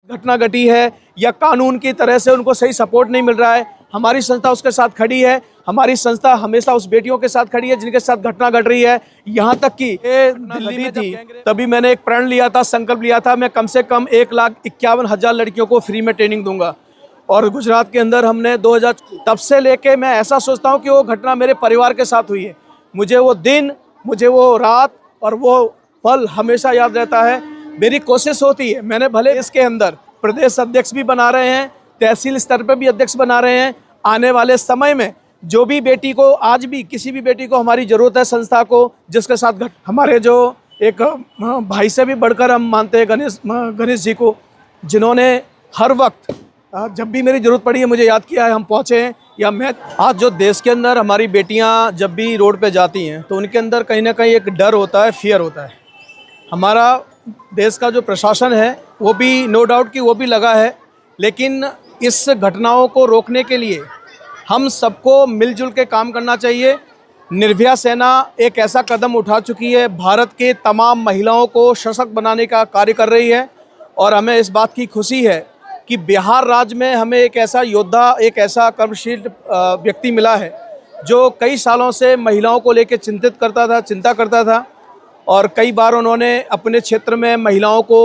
घटना घटी है या कानून की तरह से उनको सही सपोर्ट नहीं मिल रहा है, हमारी संस्था उसके साथ खड़ी है। हमारी संस्था हमेशा उस बेटियों के साथ खड़ी है जिनके साथ घटना घट रही है। यहाँ तक कि दिल्ली में थी तभी मैंने एक प्रण लिया था, संकल्प लिया था, मैं कम से कम 1,51,000 लड़कियों को फ्री में ट्रेनिंग दूंगा। और गुजरात के अंदर हमने 2000 तब से लेके मैं ऐसा सोचता हूँ कि वो घटना मेरे परिवार के साथ हुई है। मुझे वो दिन, मुझे वो रात और वो पल हमेशा याद रहता है। मेरी कोशिश होती है, मैंने भले इसके अंदर प्रदेश अध्यक्ष भी बना रहे हैं, तहसील स्तर पर भी अध्यक्ष बना रहे हैं। आने वाले समय में जो भी बेटी को, आज भी किसी भी बेटी को हमारी ज़रूरत है, संस्था को जिसके साथ हमारे जो एक भाई से भी बढ़कर हम मानते हैं गणेश जी को, जिन्होंने हर वक्त जब भी मेरी ज़रूरत पड़ी है मुझे याद किया है, हम पहुँचे हैं। या मैं आज जो देश के अंदर हमारी बेटियां जब भी रोड पे जाती हैं तो उनके अंदर कहीं ना कहीं एक डर होता है, फियर होता है। हमारा देश का जो प्रशासन है वो भी, नो डाउट कि वो भी लगा है, लेकिन इस घटनाओं को रोकने के लिए हम सबको मिलजुल के काम करना चाहिए। निर्भया सेना एक ऐसा कदम उठा चुकी है, भारत के तमाम महिलाओं को सशक्त बनाने का कार्य कर रही है। और हमें इस बात की खुशी है कि बिहार राज्य में हमें एक ऐसा योद्धा, एक ऐसा कर्मशील व्यक्ति मिला है जो कई सालों से महिलाओं को लेकर चिंता करता था। और कई बार उन्होंने अपने क्षेत्र में महिलाओं को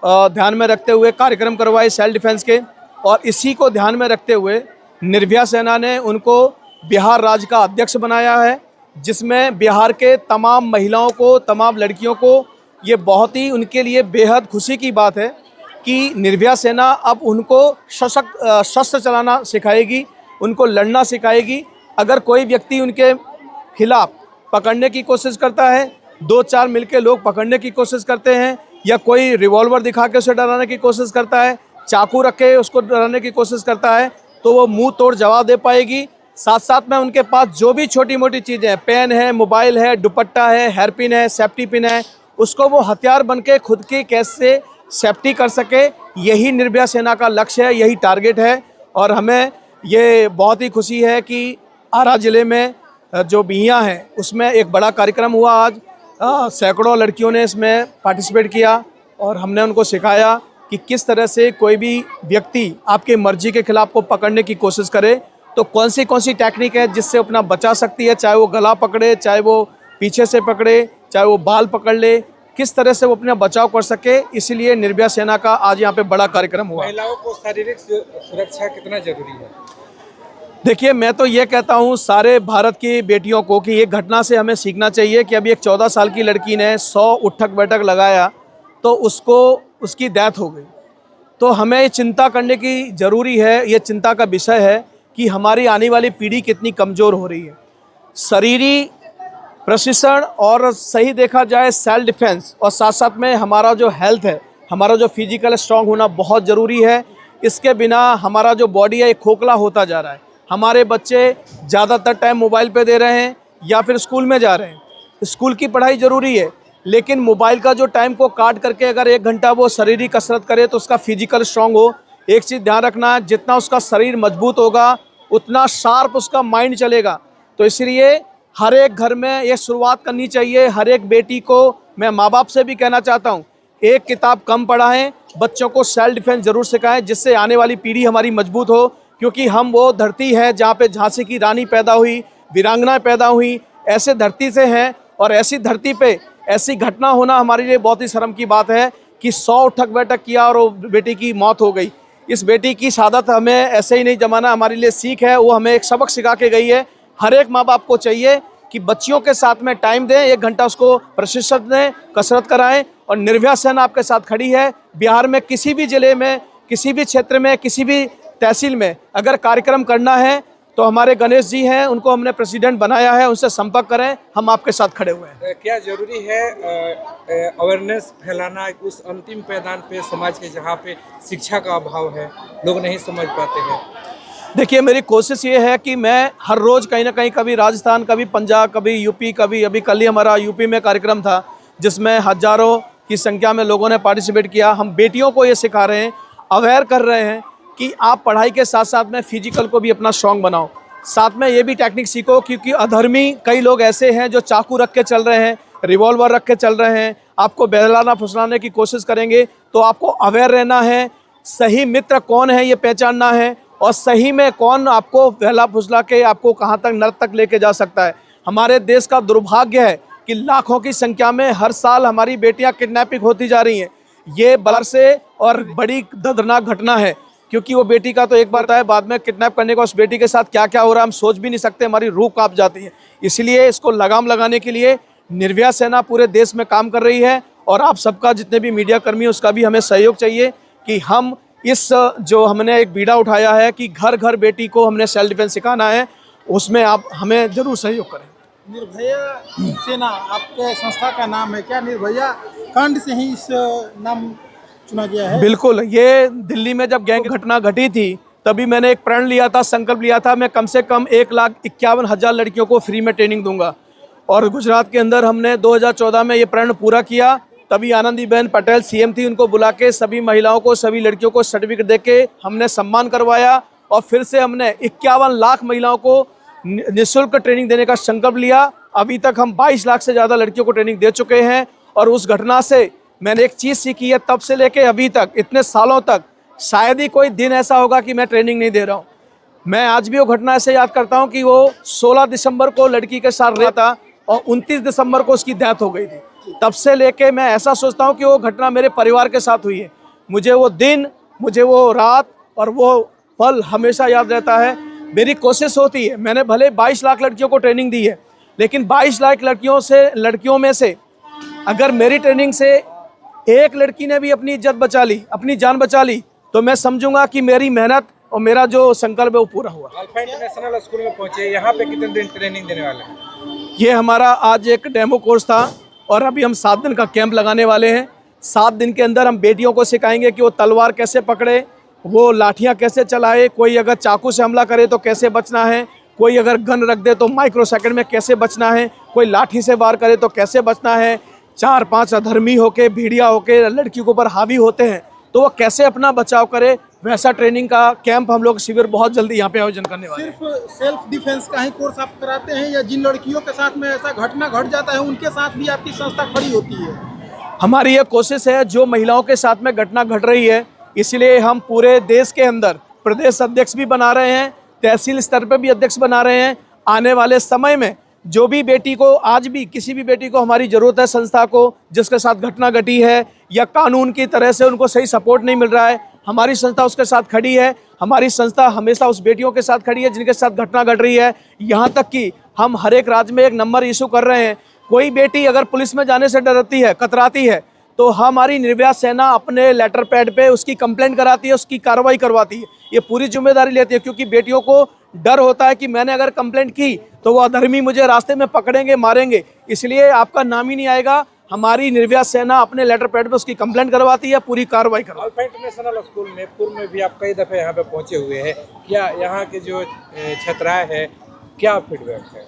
ध्यान में रखते हुए कार्यक्रम करवाए सेल्फ डिफेंस के, और इसी को ध्यान में रखते हुए निर्भया सेना ने उनको बिहार राज्य का अध्यक्ष बनाया है, जिसमें बिहार के तमाम महिलाओं को, तमाम लड़कियों को ये बहुत ही उनके लिए बेहद खुशी की बात है कि निर्भया सेना अब उनको शस्त्र चलाना सिखाएगी, उनको लड़ना सिखाएगी। अगर कोई व्यक्ति उनके खिलाफ पकड़ने की कोशिश करता है, 2-4 मिलके लोग पकड़ने की कोशिश करते हैं, या कोई रिवॉल्वर दिखा के उसे डराने की कोशिश करता है, चाकू रख के उसको डराने की कोशिश करता है, तो वो मुंह तोड़ जवाब दे पाएगी। साथ साथ में उनके पास जो भी छोटी मोटी चीज़ें हैं, पेन है, मोबाइल है, दुपट्टा है, हेयर पिन है, सेफ्टी पिन है, उसको वो हथियार बन के खुद की कैसे सेफ्टी कर सके, यही निर्भया सेना का लक्ष्य है, यही टारगेट है। और हमें ये बहुत ही खुशी है कि आरा ज़िले में जो बिहियाँ हैं उसमें एक बड़ा कार्यक्रम हुआ आज। सैकड़ों लड़कियों ने इसमें पार्टिसिपेट किया और हमने उनको सिखाया कि किस तरह से कोई भी व्यक्ति आपके मर्जी के खिलाफ को पकड़ने की कोशिश करे तो कौन सी टेक्निक है जिससे अपना बचा सकती है, चाहे वो गला पकड़े, चाहे वो पीछे से पकड़े, चाहे वो बाल पकड़ ले, किस तरह से वो अपना बचाव कर सके। इसलिए निर्भया सेना का आज यहाँ पे बड़ा कार्यक्रम हुआ। महिलाओं को शारीरिक सुरक्षा कितना जरूरी है? देखिए, मैं तो ये कहता हूँ सारे भारत की बेटियों को कि ये घटना से हमें सीखना चाहिए कि अभी एक 14 साल की लड़की ने 100 उठक बैठक लगाया तो उसकी डेथ हो गई। तो हमें चिंता करने की ज़रूरी है, ये चिंता का विषय है कि हमारी आने वाली पीढ़ी कितनी कमज़ोर हो रही है। शरीरी प्रशिक्षण और सही देखा जाए सेल्फ डिफेंस और साथ साथ में हमारा जो हेल्थ है, हमारा जो फिजिकल स्ट्रांग होना बहुत ज़रूरी है। इसके बिना हमारा जो बॉडी है खोखला होता जा रहा है। हमारे बच्चे ज़्यादातर टाइम मोबाइल पे दे रहे हैं या फिर स्कूल में जा रहे हैं। स्कूल की पढ़ाई ज़रूरी है, लेकिन मोबाइल का जो टाइम को काट करके अगर 1 घंटा वो शारीरिक कसरत करे तो उसका फिजिकल स्ट्रांग हो। एक चीज़ ध्यान रखना है, जितना उसका शरीर मजबूत होगा उतना शार्प उसका माइंड चलेगा। तो इसलिए हर एक घर में ये शुरुआत करनी चाहिए। हर एक बेटी को मैं माँ बाप से भी कहना चाहता हूँ, एक किताब कम पढ़ाएं, बच्चों को सेल्फ डिफेंस ज़रूर सिखाएं, जिससे आने वाली पीढ़ी हमारी मजबूत हो। क्योंकि हम वो धरती है जहाँ पे झांसी की रानी पैदा हुई, वीरांगना पैदा हुई, ऐसे धरती से हैं। और ऐसी धरती पे ऐसी घटना होना हमारे लिए बहुत ही शर्म की बात है कि 100 उठक बैठक किया और वो बेटी की मौत हो गई। इस बेटी की शहादत हमें ऐसे ही नहीं जमाना, हमारे लिए सीख है, वो हमें एक सबक सिखा के गई है। हर एक माँ बाप को चाहिए कि बच्चियों के साथ में टाइम दें, 1 घंटा उसको प्रशिक्षण दें, कसरत कराएं। और निर्भया सेना आपके साथ खड़ी है। बिहार में किसी भी ज़िले में, किसी भी क्षेत्र में, किसी भी तहसील में अगर कार्यक्रम करना है तो हमारे गणेश जी हैं, उनको हमने प्रेसिडेंट बनाया है, उनसे संपर्क करें, हम आपके साथ खड़े हुए हैं। क्या जरूरी है अवेयरनेस फैलाना उस अंतिम पैदान पे समाज के जहाँ पे शिक्षा का अभाव है, लोग नहीं समझ पाते हैं? देखिए, मेरी कोशिश ये है कि मैं हर रोज़ कहीं ना कहीं, कभी राजस्थान, कभी पंजाब, कभी यूपी, कभी अभी कल ही हमारा यूपी में कार्यक्रम था जिसमें हज़ारों की संख्या में लोगों ने पार्टिसिपेट किया। हम बेटियों को ये सिखा रहे हैं, अवेयर कर रहे हैं कि आप पढ़ाई के साथ साथ में फिजिकल को भी अपना स्ट्रॉन्ग बनाओ। साथ में ये भी टेक्निक सीखो, क्योंकि अधर्मी कई लोग ऐसे हैं जो चाकू रख के चल रहे हैं, रिवॉल्वर रख के चल रहे हैं, आपको बहलाना फुसलाने की कोशिश करेंगे। तो आपको अवेयर रहना है, सही मित्र कौन है ये पहचानना है, और सही में कौन आपको बहला फुसला के आपको कहाँ तक नर्क तक लेके जा सकता है। हमारे देश का दुर्भाग्य है कि लाखों की संख्या में हर साल हमारी बेटियां किडनैपिंग होती जा रही हैं। ये बलर से और बड़ी दर्दनाक घटना है, क्योंकि वो बेटी का तो एक बार है, बाद में किडनैप करने का उस बेटी के साथ क्या क्या हो रहा है हम सोच भी नहीं सकते, हमारी रूह कांप जाती है। इसलिए इसको लगाम लगाने के लिए निर्भया सेना पूरे देश में काम कर रही है, और आप सबका जितने भी मीडिया कर्मी हैं उसका भी हमें सहयोग चाहिए कि हम इस जो हमने एक बीड़ा उठाया है कि घर घर बेटी को हमने सेल्फ डिफेंस सिखाना है, उसमें आप हमें जरूर सहयोग करें। निर्भया सेना आपके संस्था का नाम है, क्या निर्भया कांड से ही इस नाम चुना गया है? बिल्कुल, ये दिल्ली में जब गैंग घटना घटी थी तभी मैंने एक प्रण लिया था, संकल्प लिया था, मैं कम से कम 1,51,000 लड़कियों को फ्री में ट्रेनिंग दूंगा। और गुजरात के अंदर हमने 2014 में ये प्रण पूरा किया। तभी आनंदीबेन पटेल सीएम थी, उनको बुला के सभी महिलाओं को, सभी लड़कियों को सर्टिफिकेट दे के हमने सम्मान करवाया, और फिर से हमने 51 लाख महिलाओं को निःशुल्क ट्रेनिंग देने का संकल्प लिया। अभी तक हम 22 लाख से ज़्यादा लड़कियों को ट्रेनिंग दे चुके हैं। और उस घटना से मैंने एक चीज़ सीखी है, तब से लेके अभी तक, इतने सालों तक शायद ही कोई दिन ऐसा होगा कि मैं ट्रेनिंग नहीं दे रहा हूँ। मैं आज भी वो घटना ऐसे याद करता हूँ कि वो 16 दिसंबर को लड़की के साथ रहा था और 29 दिसंबर को उसकी डेथ हो गई थी। तब से लेके मैं ऐसा सोचता हूँ कि वो घटना मेरे परिवार के साथ हुई है। मुझे वो दिन, मुझे वो रात और वो पल हमेशा याद रहता है। मेरी कोशिश होती है, मैंने भले 22 लाख लड़कियों को ट्रेनिंग दी है, लेकिन 22 लाख लड़कियों में से अगर मेरी ट्रेनिंग से एक लड़की ने भी अपनी इज्जत बचा ली, अपनी जान बचा ली, तो मैं समझूंगा कि मेरी मेहनत और मेरा जो संकल्प है वो पूरा हुआ। अल्फा इंटरनेशनल स्कूल में पहुंचे, यहाँ पे कितने दिन ट्रेनिंग देने वाले हैं? ये हमारा आज एक डेमो कोर्स था और अभी हम 7 दिन का कैंप लगाने वाले हैं। 7 दिन के अंदर हम बेटियों को सिखाएंगे कि वो तलवार कैसे पकड़े, वो लाठियाँ कैसे चलाए, कोई अगर चाकू से हमला करे तो कैसे बचना है, कोई अगर गन रख दे तो माइक्रो सेकंड में कैसे बचना है, कोई लाठी से वार करे तो कैसे बचना है, 4-5 अधर्मी होके, भेड़िया होके लड़की के ऊपर हावी होते हैं तो वो कैसे अपना बचाव करे, वैसा ट्रेनिंग का कैंप हम लोग शिविर बहुत जल्दी यहाँ पे आयोजन करने वाले हैं। सिर्फ सेल्फ डिफेंस का ही कोर्स आप कराते हैं, या जिन लड़कियों के साथ में ऐसा घटना घट जाता है उनके साथ भी आपकी संस्था खड़ी होती है? हमारी ये कोशिश है, जो महिलाओं के साथ में घटना घट रही है, इसलिए हम पूरे देश के अंदर प्रदेश अध्यक्ष भी बना रहे हैं, तहसील स्तर पर भी अध्यक्ष बना रहे हैं। आने वाले समय में जो भी बेटी को, आज भी किसी भी बेटी को हमारी ज़रूरत है, संस्था को जिसके साथ घटना घटी है या कानून की तरह से उनको सही सपोर्ट नहीं मिल रहा है, हमारी संस्था उसके साथ खड़ी है। हमारी संस्था हमेशा उस बेटियों के साथ खड़ी है जिनके साथ घटना घट रही है। यहाँ तक कि हम हर एक राज्य में एक नंबर इशू कर रहे हैं। कोई बेटी अगर पुलिस में जाने से डरती है, कतराती है, तो हमारी निर्भया सेना अपने लेटर पैड पे उसकी कंप्लेंट कराती है, उसकी कार्रवाई करवाती है। ये पूरी जिम्मेदारी लेती है, क्योंकि बेटियों को डर होता है कि मैंने अगर कंप्लेंट की तो वो अधर्मी मुझे रास्ते में पकड़ेंगे, मारेंगे, इसलिए आपका नाम ही नहीं आएगा। हमारी निर्भया सेना अपने लेटर पैड पे उसकी कंप्लेंट करवाती है, पूरी कार्रवाई करवाती है। अल्फा इंटरनेशनल स्कूल में पूर्व में भी आप कई दफ़े यहाँ पे पहुँचे हुए हैं, क्या यहाँ के जो छात्राएं हैं क्या फीडबैक है?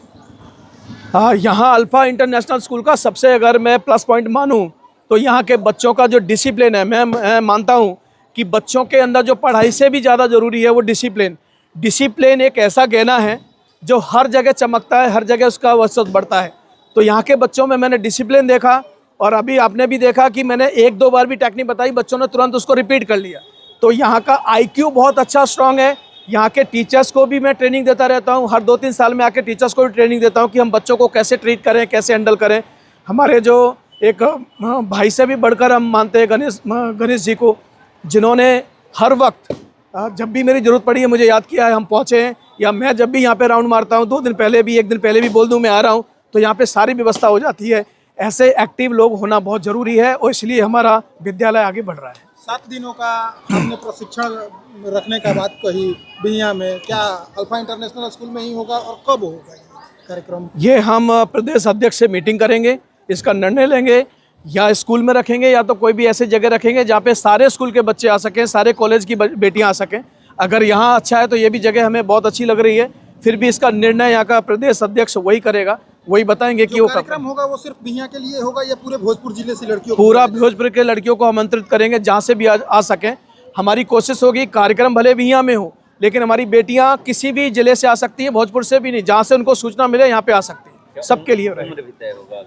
हाँ, यहाँ अल्फा इंटरनेशनल स्कूल का सबसे अगर मैं प्लस पॉइंट मानूँ तो यहाँ के बच्चों का जो डिसिप्लिन है, मैं मानता हूँ कि बच्चों के अंदर जो पढ़ाई से भी ज़्यादा ज़रूरी है वो डिसिप्लिन एक ऐसा गहना है जो हर जगह चमकता है, हर जगह उसका वर्चस्व बढ़ता है। तो यहाँ के बच्चों में मैंने डिसिप्लिन देखा, और अभी आपने भी देखा कि मैंने 1-2 बार भी टेक्निक बताई, बच्चों ने तुरंत उसको रिपीट कर लिया। तो यहाँ का IQ बहुत अच्छा स्ट्रॉन्ग है। यहाँ के टीचर्स को भी मैं ट्रेनिंग देता रहता हूँ, हर 2-3 साल में आके टीचर्स को भी ट्रेनिंग देता हूँ कि हम बच्चों को कैसे ट्रीट करें, कैसे हैंडल करें। हमारे जो एक भाई से भी बढ़कर हम मानते हैं गणेश जी को, जिन्होंने हर वक्त जब भी मेरी ज़रूरत पड़ी है मुझे याद किया है, हम पहुँचे हैं। या मैं जब भी यहाँ पे राउंड मारता हूँ, 2 दिन पहले भी, 1 दिन पहले भी बोल दूँ मैं आ रहा हूँ, तो यहाँ पे सारी व्यवस्था हो जाती है। ऐसे एक्टिव लोग होना बहुत ज़रूरी है और इसलिए हमारा विद्यालय आगे बढ़ रहा है। 7 दिनों का हमने प्रशिक्षण रखने का बात कही बिहियां में, क्या अल्फा इंटरनेशनल स्कूल में ही होगा और कब होगा ये कार्यक्रम? ये हम प्रदेश अध्यक्ष से मीटिंग करेंगे, इसका निर्णय लेंगे, या स्कूल में रखेंगे या तो कोई भी ऐसी जगह रखेंगे जहाँ पे सारे स्कूल के बच्चे आ सकें, सारे कॉलेज की बेटियाँ आ सकें। अगर यहाँ अच्छा है तो ये भी जगह हमें बहुत अच्छी लग रही है। फिर भी इसका निर्णय यहाँ का प्रदेश अध्यक्ष वही करेगा, वही बताएंगे कि वो कार्यक्रम होगा वो सिर्फ बिहियां के लिए होगा या पूरे भोजपुर जिले से लड़कियों? पूरा भोजपुर के लड़कियों को आमंत्रित करेंगे, जहाँ से भी आ सकें। हमारी कोशिश होगी कार्यक्रम भले बिहियां में हो, लेकिन हमारी बेटियां किसी भी जिले से आ सकती हैं, भोजपुर से भी नहीं, जहाँ से उनको सूचना मिले यहाँ पे आ सकती हैं, सबके लिए रहेगा।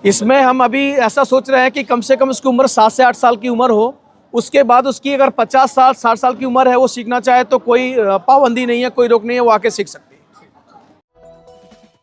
इसमें हम अभी ऐसा सोच रहे हैं कि कम से कम उसकी उम्र 7 से 8 साल की उम्र हो, उसके बाद उसकी अगर 50 साल 60 साल की उम्र है वो सीखना चाहे तो कोई पाबंदी नहीं है, कोई रोक नहीं है, वो आके सीख सकती है।